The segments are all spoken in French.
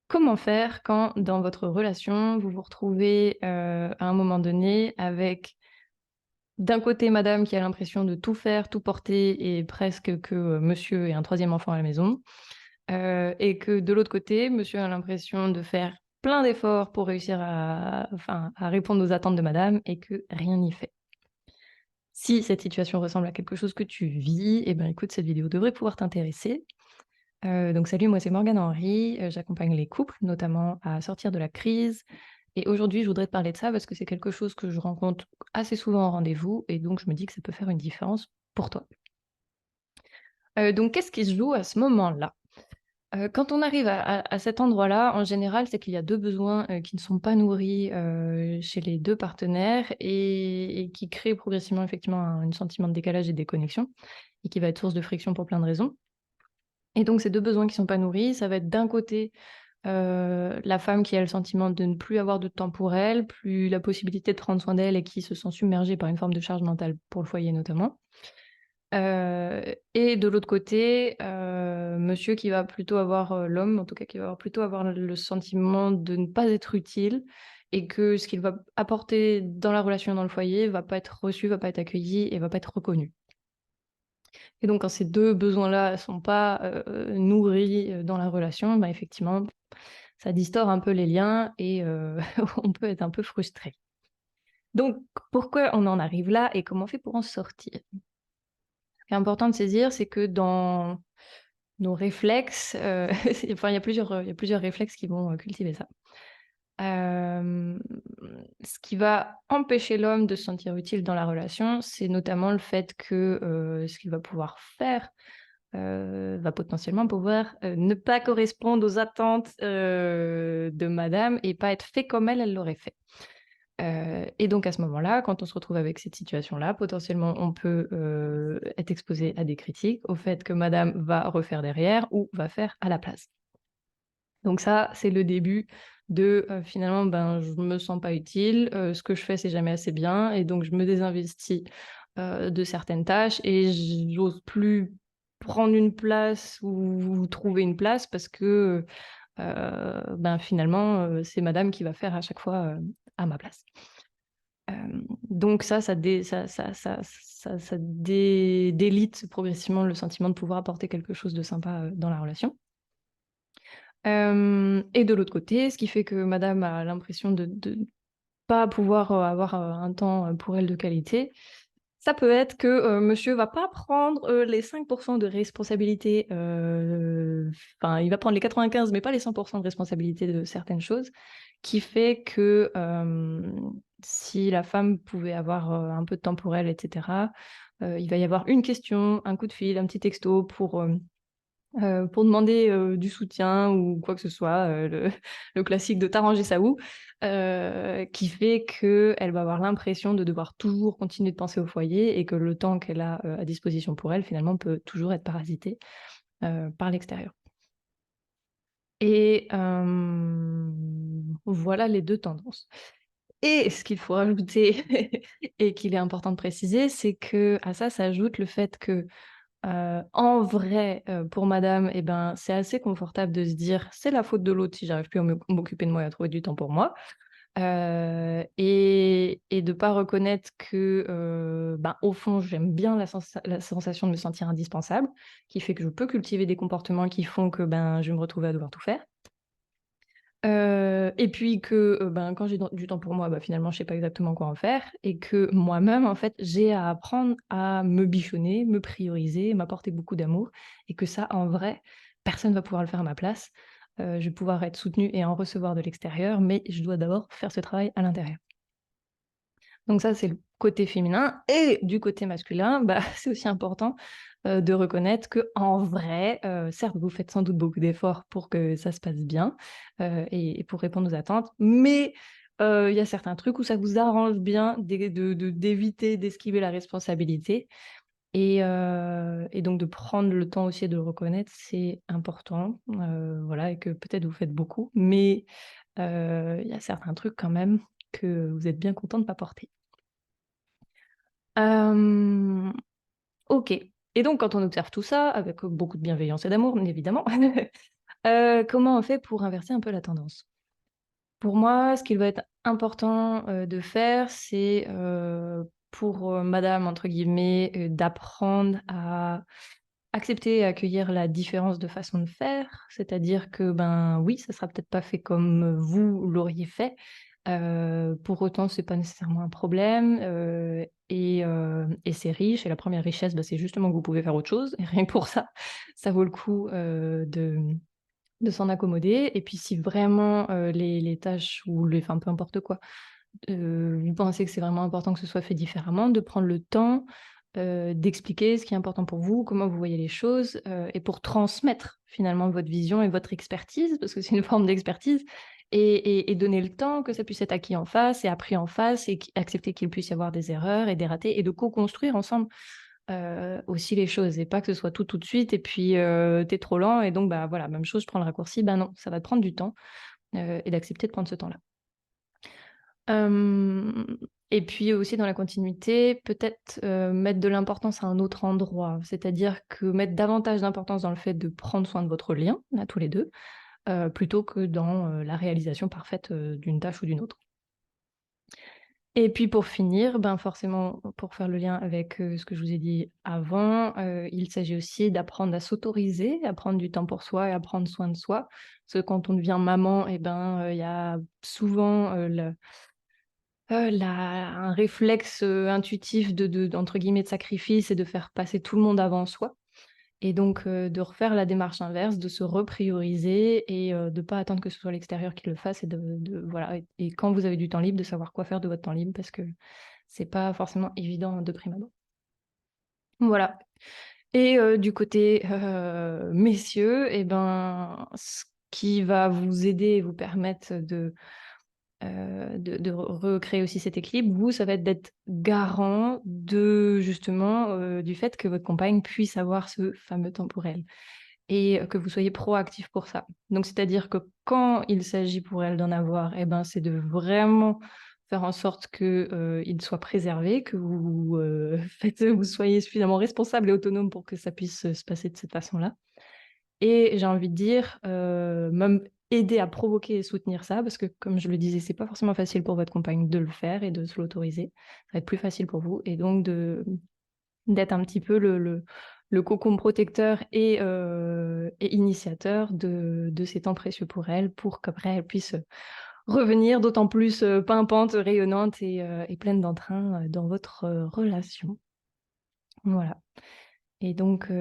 Comment faire quand, dans votre relation, vous vous retrouvez, à un moment donné avec, d'un côté, madame qui a l'impression de tout faire, tout porter et presque que, monsieur ait un troisième enfant à la maison, et que de l'autre côté, monsieur a l'impression de faire plein d'efforts pour réussir à répondre aux attentes de madame et que rien n'y fait. Si cette situation ressemble à quelque chose que tu vis, eh ben, écoute, cette vidéo devrait pouvoir t'intéresser. Donc salut, moi c'est Morgane Henry, j'accompagne les couples, notamment à sortir de la crise et aujourd'hui je voudrais te parler de ça parce que c'est quelque chose que je rencontre assez souvent en rendez-vous et donc je me dis que ça peut faire une différence pour toi. Donc qu'est-ce qui se joue à ce moment-là? Quand on arrive à cet endroit-là, en général, c'est qu'il y a 2 besoins, qui ne sont pas nourris, chez les 2 partenaires et qui créent progressivement effectivement un sentiment de décalage et de déconnexion et qui va être source de friction pour plein de raisons. Et donc ces 2 besoins qui sont pas nourris, ça va être d'un côté, la femme qui a le sentiment de ne plus avoir de temps pour elle, plus la possibilité de prendre soin d'elle et qui se sent submergée par une forme de charge mentale pour le foyer notamment. Et de l'autre côté, monsieur qui va plutôt avoir, l'homme en tout cas qui va plutôt avoir le sentiment de ne pas être utile et que ce qu'il va apporter dans la relation, dans le foyer, va pas être reçu, va pas être accueilli et va pas être reconnu. Et donc quand ces 2 besoins-là sont pas, nourris, dans la relation, bah, effectivement, ça distord un peu les liens et on peut être un peu frustré. Donc pourquoi on en arrive là et comment on fait pour en sortir? Ce qui est important de saisir, c'est que dans nos réflexes, enfin il y a plusieurs réflexes qui vont, cultiver ça. Hem, Ce qui va empêcher l'homme de se sentir utile dans la relation, c'est notamment le fait que, ce qu'il va pouvoir faire, va potentiellement pouvoir, ne pas correspondre aux attentes, de madame et pas être fait comme elle l'aurait fait. Et donc à ce moment-là, quand on se retrouve avec cette situation-là, potentiellement on peut, être exposé à des critiques, au fait que madame va refaire derrière ou va faire à la place. Donc ça, c'est le début de, finalement, ben, je me sens pas utile, ce que je fais, c'est jamais assez bien et donc je me désinvestis, de certaines tâches et j'ose plus prendre une place ou trouver une place parce que, ben, finalement, c'est madame qui va faire à chaque fois, à ma place. Donc ça délite progressivement le sentiment de pouvoir apporter quelque chose de sympa, dans la relation. Et de l'autre côté, ce qui fait que madame a l'impression de pas pouvoir, avoir, un temps, pour elle de qualité, ça peut être que, monsieur va pas prendre, les 5 de responsabilité, enfin, il va prendre les 95 mais pas les 100 de responsabilité de certaines choses, qui fait que, si la femme pouvait avoir, un peu de temps pour elle et cetera, il va y avoir une question, un coup de fil, un petit texto pour demander, du soutien ou quoi que ce soit, le classique de «Tu rangé ça où?» Qui fait qu'elle va avoir l'impression de devoir toujours continuer de penser au foyer et que le temps qu'elle a, à disposition pour elle, finalement, peut toujours être parasité, par l'extérieur. Et voilà les 2 tendances. Et ce qu'il faut rajouter et qu'il est important de préciser, c'est qu'à ça s'ajoute le fait que, en vrai, pour madame et ben, c'est assez confortable de se dire: «C'est la faute de l'autre si j'arrive plus à m'occuper de moi et à trouver du temps pour moi». Et de pas reconnaître que, ben, au fond, j'aime bien la sensation de me sentir indispensable, qui fait que je peux cultiver des comportements qui font que, ben, je vais me retrouver à devoir tout faire. Et puis que, ben, quand j'ai du temps pour moi, bah, finalement, je sais pas exactement quoi en faire et que moi-même, en fait, j'ai à apprendre à me bichonner, me prioriser, m'apporter beaucoup d'amour et que ça, en vrai, personne va pouvoir le faire à ma place. Je vais pouvoir être soutenue et en recevoir de l'extérieur, mais je dois d'abord faire ce travail à l'intérieur. Donc ça, c'est le côté féminin et du côté masculin, bah, c'est aussi important, de reconnaître que en vrai, certes, vous faites sans doute beaucoup d'efforts pour que ça se passe bien, et pour répondre aux attentes, mais il y a certains trucs où ça vous arrange bien d'éviter, d'esquiver la responsabilité et donc de prendre le temps aussi de le reconnaître, c'est important, voilà et que peut-être vous faites beaucoup, mais il y a certains trucs quand même que vous êtes bien content de pas porter. Hem, OK et donc quand on observe tout ça avec, beaucoup de bienveillance et d'amour, bien évidemment, Comment on fait pour inverser un peu la tendance? Pour moi, ce qu'il va être important, de faire, c'est, pour, «madame» entre guillemets, d'apprendre à accepter et accueillir la différence de façon de faire. C'est-à-dire que, ben, oui, ça sera peut-être pas fait comme, vous l'auriez fait, pour autant c'est pas nécessairement un problème, et c'est riche et la première richesse, bah, c'est justement que vous pouvez faire autre chose et rien que pour ça, ça vaut le coup, de s'en accommoder et puis si vraiment, les tâches ou les enfin peu importe quoi, vous pensez que c'est vraiment important que ce soit fait différemment, de prendre le temps, d'expliquer ce qui est important pour vous, comment vous voyez les choses, et pour transmettre finalement votre vision et votre expertise, parce que c'est une forme d'expertise et donner le temps que ça puisse être acquis en face et appris en face et accepter qu'il puisse y avoir des erreurs et des ratés et de co-construire ensemble, aussi les choses et pas que ce soit tout, tout de suite et puis, tu trop lent et donc bah, voilà, même chose, je prends le raccourci, bah non, ça va te prendre du temps, et d'accepter de prendre ce temps-là. Hem et puis aussi dans la continuité, peut-être, mettre de l'importance à un autre endroit. C'est-à-dire que mettre davantage d'importance dans le fait de prendre soin de votre lien, à tous les 2, plutôt que dans, la réalisation parfaite, d'une tâche ou d'une autre. Et puis pour finir, ben, forcément, pour faire le lien avec, ce que je vous ai dit avant, il s'agit aussi d'apprendre à s'autoriser, à prendre du temps pour soi et à prendre soin de soi. Parce que quand on devient maman et ben, il y a souvent, le la un réflexe, intuitif de entre guillemets «de sacrifice» et de faire passer tout le monde avant soi et donc de refaire la démarche inverse, de se reprioriser et de pas attendre que ce soit l'extérieur qui le fasse et de voilà et quand vous avez du temps libre, de savoir quoi faire de votre temps libre parce que c'est pas forcément évident de prime abord. Voilà et du côté, messieurs et ben, ce qui va vous aider et vous permettre de recréer aussi cet équilibre, vous, ça va être d'être garant de justement, du fait que votre compagne puisse avoir ce fameux temps pour elle et que vous soyez proactif pour ça. Donc c'est-à-dire que quand il s'agit pour elle d'en avoir et ben, c'est de vraiment faire en sorte que, il soit préservé, que vous, vous soyez suffisamment responsable et autonome pour que ça puisse, se passer de cette façon-là. Et j'ai envie de dire, même aider à provoquer et soutenir ça, parce que comme je le disais, c'est pas forcément facile pour votre compagne de le faire et de se l'autoriser. Ça va être plus facile pour vous et donc d'être un petit peu le cocon protecteur et initiateur de ces temps précieux pour elle, pour qu'après elle puisse, revenir d'autant plus, pimpante, rayonnante et pleine d'entrain, dans votre, relation. Voilà. Et donc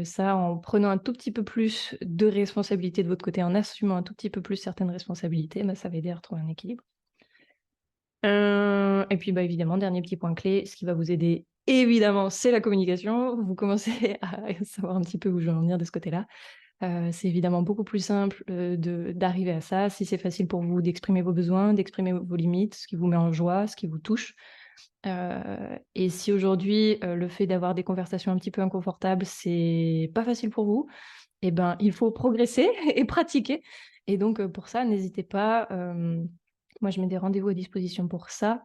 ça, en prenant un tout petit peu plus de responsabilité de votre côté, en assumant un tout petit peu plus certaines responsabilités, bah, ça va aider à retrouver un équilibre. Et puis, bah, évidemment, dernier petit point clé, ce qui va vous aider, évidemment, c'est la communication. Vous commencez à savoir un petit peu où je veux en venir de ce côté-là. C'est évidemment beaucoup plus simple, d'arriver à ça, si c'est facile pour vous d'exprimer vos besoins, d'exprimer vos limites, ce qui vous met en joie, ce qui vous touche. Et si aujourd'hui, le fait d'avoir des conversations un petit peu inconfortables, c'est pas facile pour vous, et ben, il faut progresser et pratiquer et donc pour ça, n'hésitez pas, moi je mets des rendez-vous à disposition pour ça.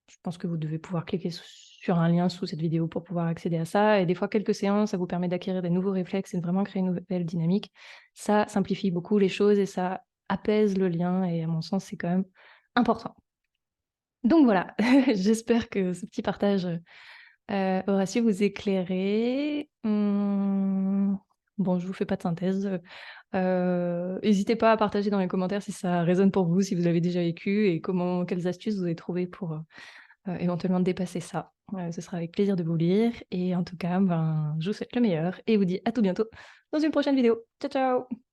Je pense que vous devez pouvoir cliquer sur un lien sous cette vidéo pour pouvoir accéder à ça et des fois quelques séances, ça vous permet d'acquérir des nouveaux réflexes et de vraiment créer une nouvelle dynamique. Ça simplifie beaucoup les choses et ça apaise le lien et à mon sens, c'est quand même important. Donc voilà, j'espère que ce petit partage, aura su vous éclairer. Bon, je vous fais pas de synthèse, hésitez pas à partager dans les commentaires si ça résonne pour vous, si vous l'avez déjà vécu et quelles astuces vous avez trouvées pour, éventuellement dépasser ça. Ce sera avec plaisir de vous lire et en tout cas, ben, je vous souhaite le meilleur et vous dis à tout bientôt dans une prochaine vidéo. Ciao, ciao!